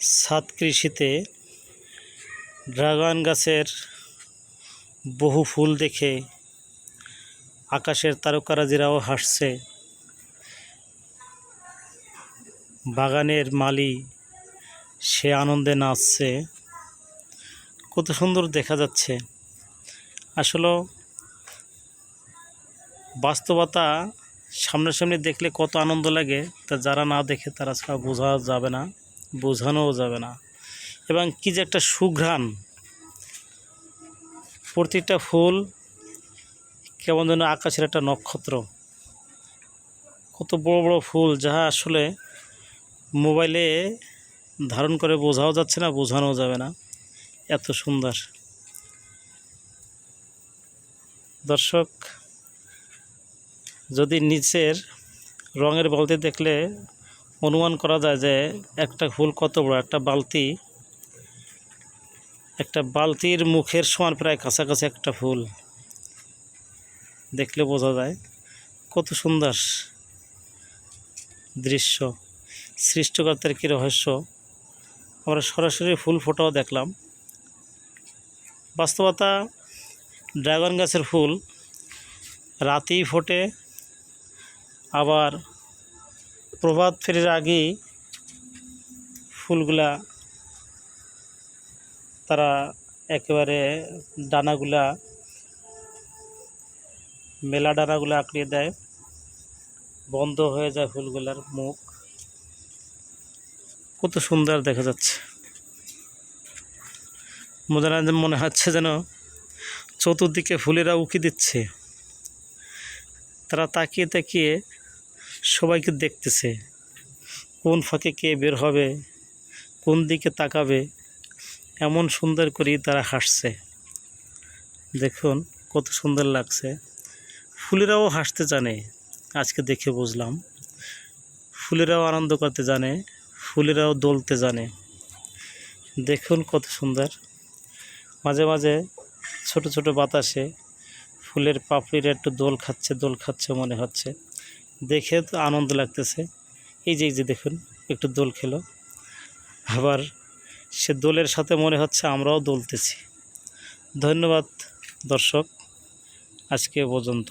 ছাদ কৃষিতে ড্রাগন গাছের বহু ফুল দেখে আকাশের তারকারাজিরাও হাসছে। বাগানের মালি সে আনন্দে নাচছে। কত সুন্দর দেখা যাচ্ছে। আসলে বাস্তবতা সামনাসামনি দেখলে কত আনন্দ লাগে, তা যারা না দেখে তারা ছাড়া বোঝা যাবে না, বোঝানোও যাবে না। এবং কি যে একটা সুঘ্রাণ, প্রতিটা ফুল কেমন যেন আকাশের একটা নক্ষত্র। কত বড় বড় ফুল, যাহা আসলে মোবাইলে ধারণ করে বোঝাও যাচ্ছে না, বোঝানোও যাবে না, এত সুন্দর। দর্শক, যদি নিচের রঙের বালতি দেখলে অনুমান করা যায় যে একটা ফুল কত বড়। একটা বালতির মুখের সমান প্রায় কাছাকাছি একটা ফুল, দেখলে বোঝা যায় কত সুন্দর দৃশ্য। সৃষ্টিকর্তার কী রহস্য। আমরা সরাসরি ফুল ফোটাও দেখলাম। বাস্তবতা ড্রাগন গাছের ফুল রাতেই ফোটে, আবার প্রভাত ফেরির আগেই ফুলগুলা তারা একেবারে ডানাগুলা, মেলা ডানাগুলা আঁকড়িয়ে দেয়, বন্ধ হয়ে যায় ফুলগুলার মুখ। কত সুন্দর দেখা যাচ্ছে। মনে হচ্ছে যেন চতুর্দিকে ফুলেরা উকি দিচ্ছে। তারা তাকিয়ে তাকিয়ে সবাইকে দেখতেছে, কোন ফাঁকে কে বের হবে, কোন দিকে তাকাবে, এমন সুন্দর করেই তারা হাসছে। দেখুন কত সুন্দর লাগছে। ফুলেরাও হাসতে জানে, আজকে দেখে বুঝলাম। ফুলেরাও আনন্দ করতে জানে, ফুলেরাও দোলতে জানে। দেখুন কত সুন্দর। মাঝে মাঝে ছোট ছোট বাতাসে ফুলের পাপড়িরা একটু দোল খাচ্ছে মনে হচ্ছে। দেখে তো আনন্দ লাগতেছে। এই যে দেখুন একটু দোল খেলো, আবার সে দোলের সাথে মনে হচ্ছে আমরাও দোলতেছি। ধন্যবাদ দর্শক, আজকে পর্যন্ত।